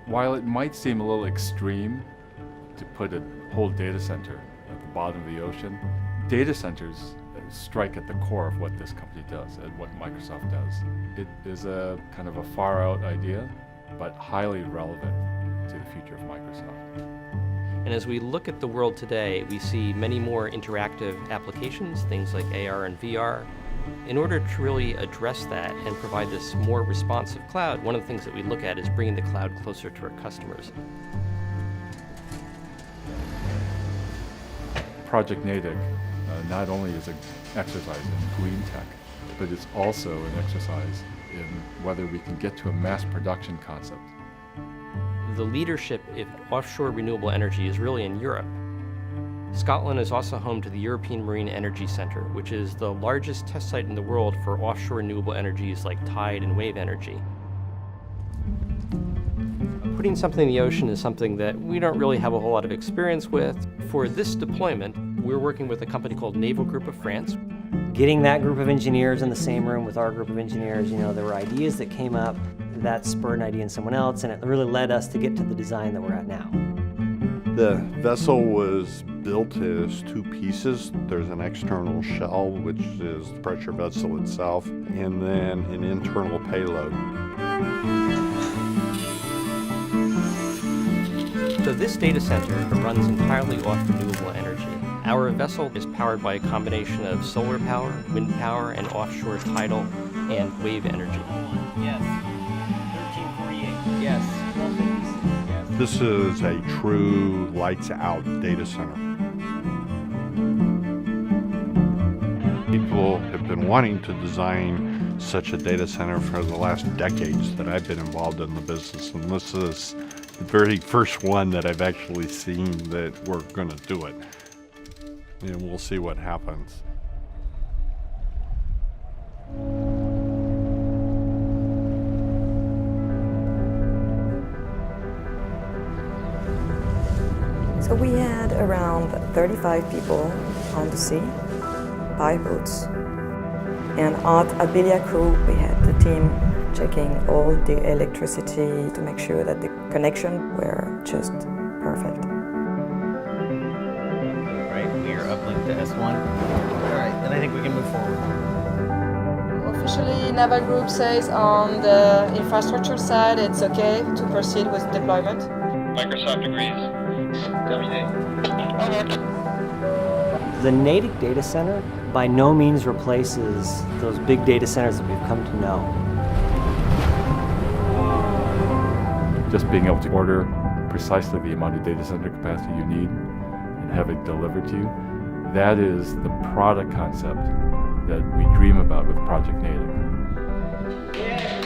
While it might seem a little extreme to put a whole data center at the bottom of the ocean, data centers strike at the core of what this company does and what Microsoft does. It is a kind of a far out idea, but highly relevant to the future of Microsoft. And as we look at the world today, we see many more interactive applications, things like AR and VR. In order to really address that and provide this more responsive cloud, one of the things that we look at is bringing the cloud closer to our customers. Project Natick not only is an exercise in green tech, but it's also an exercise in whether we can get to a mass production concept. The leadership in offshore renewable energy is really in Europe. Scotland is also home to the European Marine Energy Centre, which is the largest test site in the world for offshore renewable energies like tide and wave energy. Putting something in the ocean is something that we don't really have a whole lot of experience with. For this deployment, we're working with a company called Naval Group of France. Getting that group of engineers in the same room with our group of engineers, there were ideas that came up that spurred an idea in someone else, and it really led us to get to the design that we're at now. The vessel was built as two pieces. There's an external shell, which is the pressure vessel itself, and then an internal payload. So this data center runs entirely off renewable energy. Our vessel is powered by a combination of solar power, wind power, and offshore tidal and wave energy. Yes. 1348. Yes. This is a true lights-out data center. People have been wanting to design such a data center for the last decades that I've been involved in the business, and this is the very first one that I've actually seen that we're going to do it. And we'll see what happens. So we had around 35 people on the sea, by boats. And at Abelia Crew, we had the team checking all the electricity to make sure that the connection were just perfect. Right, we are uplinked to S1. All right, then I think we can move forward. Officially, Naval Group says on the infrastructure side it's okay to proceed with deployment. Microsoft agrees. Terminé. The Natick data center by no means replaces those big data centers that we've come to know. Just being able to order precisely the amount of data center capacity you need and have it delivered to you, that is the product concept that we dream about with Project Natick. Yeah.